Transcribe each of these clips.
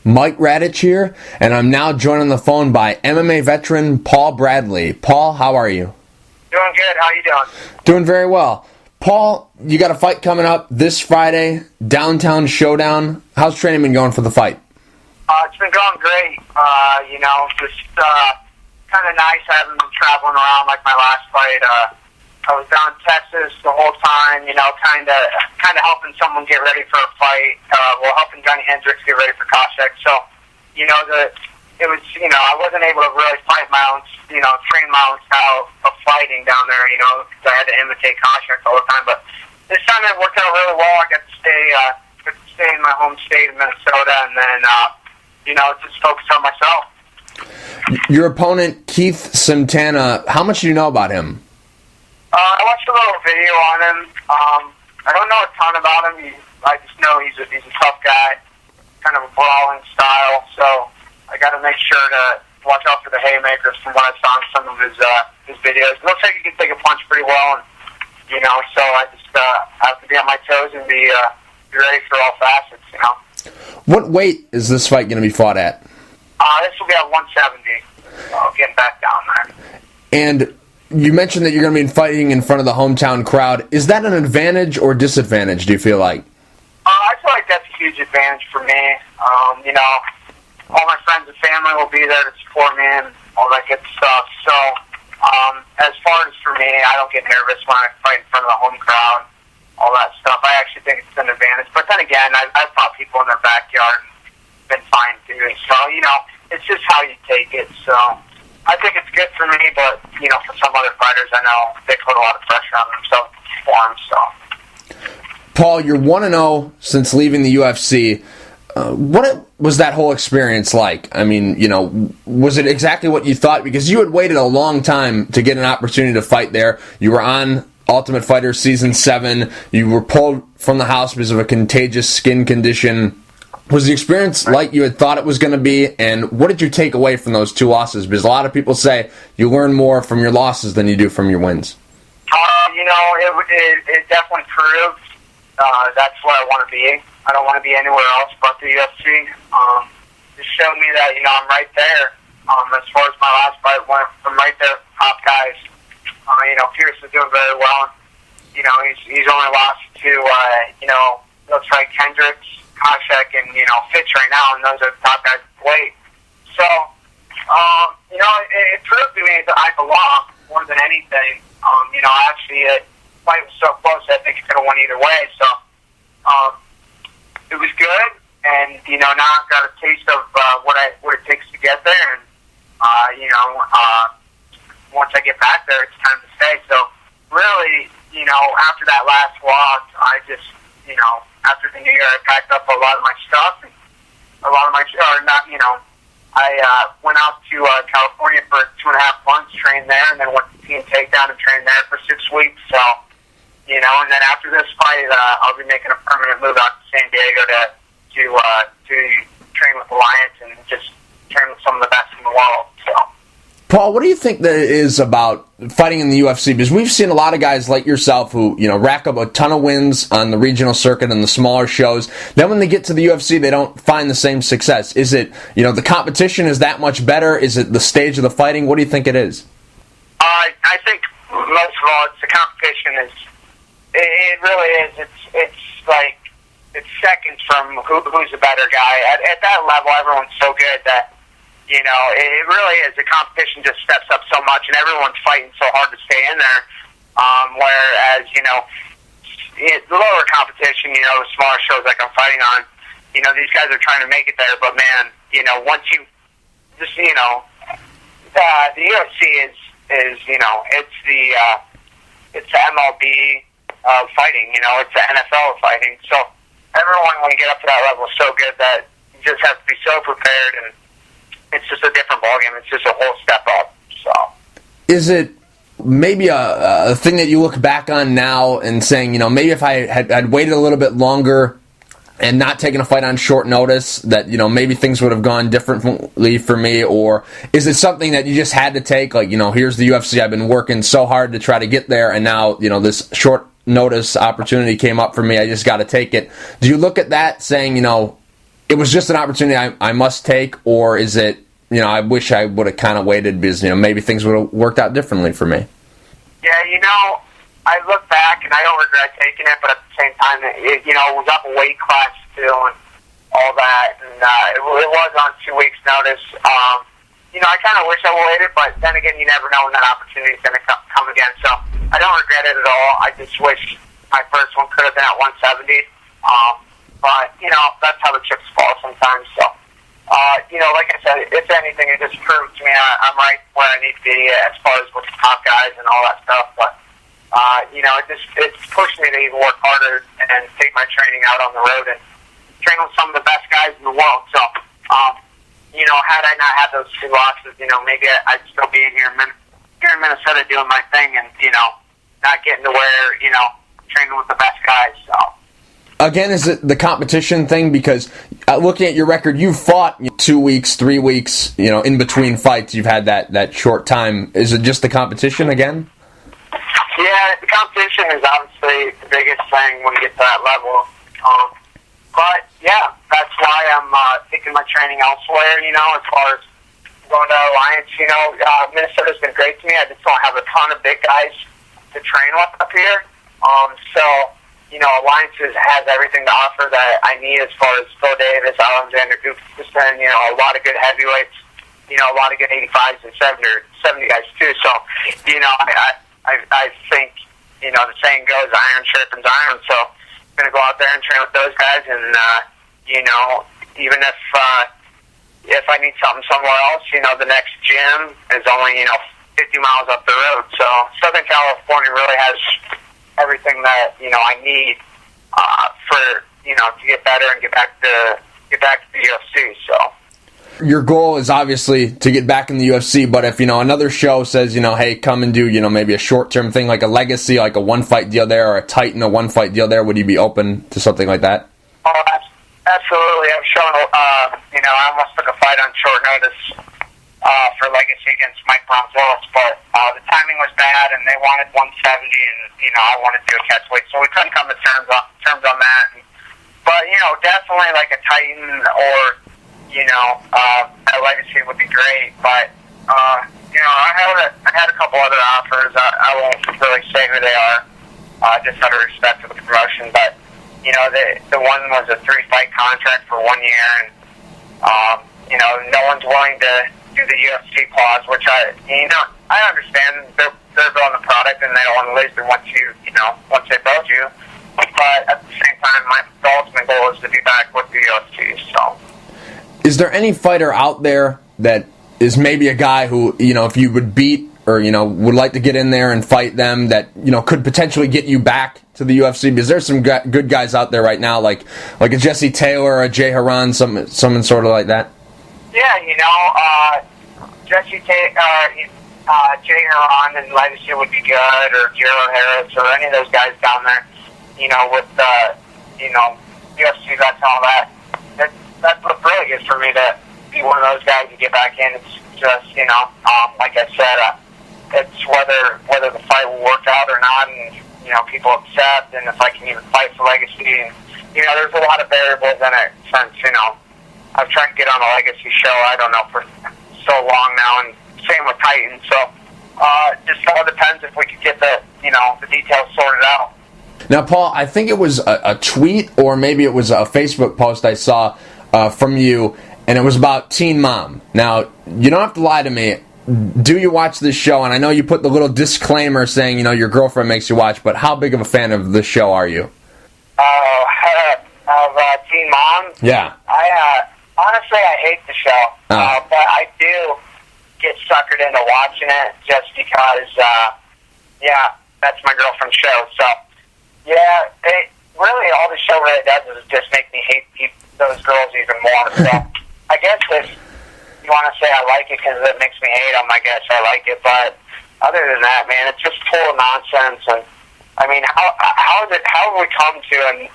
Mike Radich here, and I'm now joined on the phone by MMA Veteran Paul Bradley. Paul, how are you? Doing good. How you doing? Doing very well. Paul, you got a fight coming up this Friday, Downtown Showdown. How's training been going for the fight? It's been going great. Just kind of nice. I haven't been traveling around like my last fight. I was down in Texas the whole time, kind of helping someone get ready for a fight. Helping Johnny Hendricks get ready for Koscheck. So, I wasn't able to really fight my own, train my own style of fighting down there, because I had to imitate Koscheck all the time. But this time it worked out really well. I got to stay in my home state of Minnesota, and then, just focus on myself. Your opponent, Keith Santana, how much do you know about him? I watched a little video on him. I don't know a ton about him. I just know he's a tough guy, kind of a brawling style. So I got to make sure to watch out for the haymakers from what I saw in some of his videos. It looks like he can take a punch pretty well, and so I just have to be on my toes and be ready for all facets. What weight is this fight going to be fought at? This will be at 170. Getting back down there. And you mentioned that you're going to be fighting in front of the hometown crowd. Is that an advantage or disadvantage, do you feel like? I feel like that's a huge advantage for me. All my friends and family will be there to support me and all that good stuff. So, as far as for me, I don't get nervous when I fight in front of the home crowd, all that stuff. I actually think it's an advantage. But then again, I've fought people in their backyard and been fine too. So, it's just how you take it. So I think it's good for me, but, for some other fighters, I know they put a lot of pressure on themselves to perform, so. Paul, you're 1-0 since leaving the UFC. What was that whole experience like? I mean, was it exactly what you thought? Because you had waited a long time to get an opportunity to fight there. You were on Ultimate Fighter Season 7. You were pulled from the house because of a contagious skin condition. Was the experience like you had thought it was going to be, and what did you take away from those two losses? Because a lot of people say you learn more from your losses than you do from your wins. It definitely proved that's where I want to be. I don't want to be anywhere else but the UFC. It showed me that, I'm right there. As far as my last fight went, I'm right there with top guys. Pierce is doing very well. He's only lost to, looks like Hendricks, Koscheck, and, Fitch right now, and those are the top guys to weight. So, it proved to me that I belong more than anything. The fight was so close that I think it could have won either way. So, it was good, and, now I've got a taste of what it takes to get there, and, once I get back there, it's time to stay. So, really, after that last loss, I just, after the new year, I packed up a lot of my stuff, and I went out to California for 2.5 months, trained there, and then went to Team Takedown and trained there for 6 weeks. So, and then after this fight, I'll be making a permanent move out to San Diego to train with Alliance and just train with some of the best in the world. So. Paul, what do you think that it is about fighting in the UFC? Because we've seen a lot of guys like yourself who, rack up a ton of wins on the regional circuit and the smaller shows. Then when they get to the UFC, they don't find the same success. Is it, the competition is that much better? Is it the stage of the fighting? What do you think it is? I think, most of all, it's the competition it really is. It's seconds from who's a better guy. At that level, everyone's so good that, it really is. The competition just steps up so much, and everyone's fighting so hard to stay in there. Whereas, the lower competition, the smaller shows like I'm fighting on, these guys are trying to make it there. But, man, once you just, the UFC is it's the MLB of fighting, it's the NFL of fighting. So everyone, when you get up to that level, is so good that you just have to be so prepared, and it's just a different ballgame. It's just a whole step up. So, is it maybe a thing that you look back on now and saying, maybe if I had waited a little bit longer and not taken a fight on short notice, that maybe things would have gone differently for me? Or is it something that you just had to take? Like, here's the UFC. I've been working so hard to try to get there, and now this short notice opportunity came up for me. I just got to take it. Do you look at that saying, it was just an opportunity I must take, or is it, I wish I would have kind of waited because, maybe things would have worked out differently for me? Yeah, I look back and I don't regret taking it, but at the same time, it was up a weight class too and all that, and it was on 2 weeks' notice. I kind of wish I waited, but then again, you never know when that opportunity is going to come again. So I don't regret it at all. I just wish my first one could have been at 170. But that's how the chips fall sometimes. So like I said, if anything, it just proved to me I'm right where I need to be as far as with the top guys and all that stuff. But it's pushed me to even work harder and take my training out on the road and train with some of the best guys in the world. So, had I not had those 2 losses, maybe I'd still be here in Minnesota doing my thing and, not getting to where, training with the best guys. So. Again, is it the competition thing? Because looking at your record, you've fought 2 weeks, 3 weeks, in between fights. You've had that short time. Is it just the competition again? Yeah, the competition is obviously the biggest thing when you get to that level. But, yeah, that's why I'm taking my training elsewhere, as far as going to Alliance. Minnesota's been great to me. I just don't have a ton of big guys to train with up here. Alliance has everything to offer that I need as far as Phil Davis, Alexander Gustafsson, a lot of good heavyweights, a lot of good 85s and 70 guys too. So, I think, the saying goes, iron sharpens iron. So I'm going to go out there and train with those guys. And, even if I need something somewhere else, the next gym is only, 50 miles up the road. So Southern California really has everything that, I need for, to get better and get back to the UFC. So. Your goal is obviously to get back in the UFC, but if, another show says, hey, come and do, maybe a short-term thing like a Legacy, like a one-fight deal there, or a Titan, a one-fight deal there, would you be open to something like that? Oh, absolutely. I've shown, I almost took a fight on short notice for Legacy against Mike Bronzillis, but the timing was bad, and they wanted 170, and, I wanted to do a catchweight, so we couldn't come to terms on that. But, definitely like a Titan or, a Legacy would be great, but, I had a couple other offers. I won't really say who they are, just out of respect for the promotion, but, the one was a 3-fight contract for 1 year, and, no one's willing to do the UFC clause, which I understand. They're building the product, and they don't want to lose it once they build you. But at the same time, the ultimate goal is to be back with the UFC, so. Is there any fighter out there that is maybe a guy who, if you would beat or, would like to get in there and fight them that, could potentially get you back to the UFC? Because there's some good guys out there right now, like a Jesse Taylor or a Jay Haran, someone sort of like that. Yeah, Jesse Taylor, Jay Haran and Legacy would be good, or Jiro Harris, or any of those guys down there, with, UFC vets and all that. That's what really is for me to be one of those guys to get back in. It's just, like I said, it's whether the fight will work out or not, and, people accept, and if I can even fight for Legacy. And, there's a lot of variables in it since, I've tried to get on a Legacy show, I don't know, for so long now, and same with Titan. So, just all depends if we could get the details sorted out. Now, Paul, I think it was a tweet, or maybe it was a Facebook post I saw from you, and it was about Teen Mom. Now, you don't have to lie to me. Do you watch this show? And I know you put the little disclaimer saying, your girlfriend makes you watch, but how big of a fan of this show are you? Of Teen Mom? Yeah. Honestly, I hate the show, but I do get suckered into watching it just because, that's my girlfriend's show. So, yeah, really all the show really does is just make me hate those girls even more. So, I guess if you want to say I like it because it makes me hate them, I guess I like it. But other than that, man, it's just full of nonsense. And I mean, how have we come to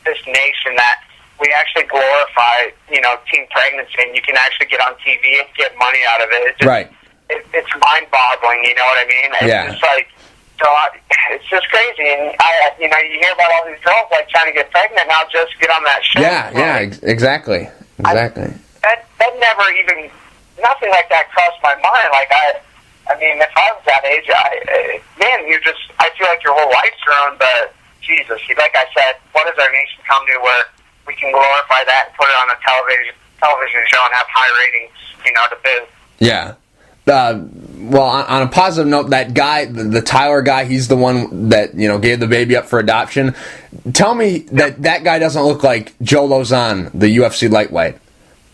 this nation that we actually glorify, teen pregnancy, and you can actually get on TV and get money out of it. It's just, right. It's mind-boggling, you know what I mean? It's just like, So it's just crazy, and you hear about all these girls like trying to get pregnant now just to get on that show. Exactly. That never even, nothing like that crossed my mind. Like I mean, if I was that age, I feel like your whole life's ruined. But Jesus, like I said, what does our nation come to where we can glorify that and put it on a television show and have high ratings, to boo? Yeah. Well, on a positive note, that guy, the Tyler guy, he's the one that, gave the baby up for adoption. Tell me that guy doesn't look like Joe Lozon, the UFC lightweight.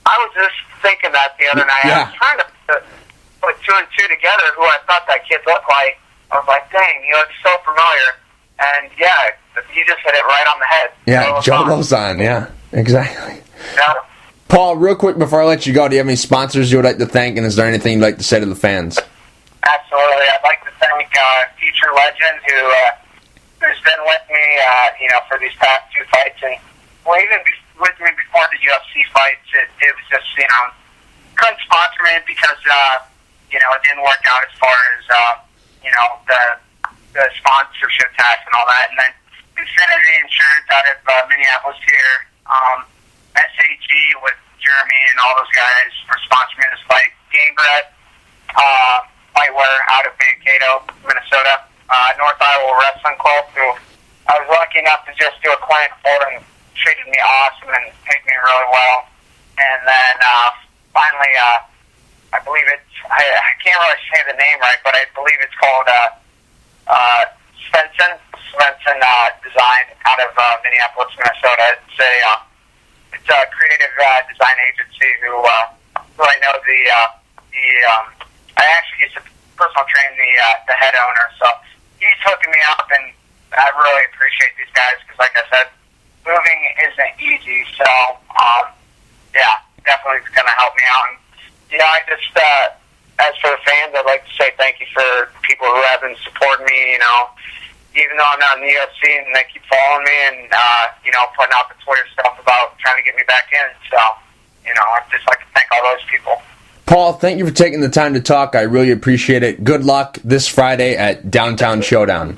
I was just thinking that the other night. Yeah. I was trying to put two and two together who I thought that kid looked like. I was like, dang, he looks so familiar. And, yeah, you just hit it right on the head. Yeah, Joe Lozon, yeah, exactly. Yeah. Paul, real quick before I let you go, do you have any sponsors you would like to thank, and is there anything you'd like to say to the fans? Absolutely. I'd like to thank Future Legend, who's been with me, for these past two fights, and even with me before the UFC fights. It was just, couldn't sponsor me because, it didn't work out as far as, the sponsorship tax and all that. And then Infinity Insurance out of Minneapolis here, SAG with Jeremy and all those guys for sponsoring me this fight. Game Bread, Fightwear out of Mankato, Minnesota. North Iowa Wrestling Club, who I was lucky enough to just do a client for, and treated me awesome and paid me really well. And then finally, I believe I can't really say the name right, but I believe it's called Svensson Design out of Minneapolis, Minnesota. It's a creative design agency who I know I actually used to personal train the head owner, so he's hooking me up, and I really appreciate these guys because, like I said, moving isn't easy. So definitely it's going to help me out. And I just as for the fans, I'd like to say thank you for people who have been supporting me. Even though I'm not in the UFC, and they keep following me and putting out the Twitter stuff about trying to get me back in. So I'd just like to thank all those people. Paul, thank you for taking the time to talk. I really appreciate it. Good luck this Friday at Downtown Showdown.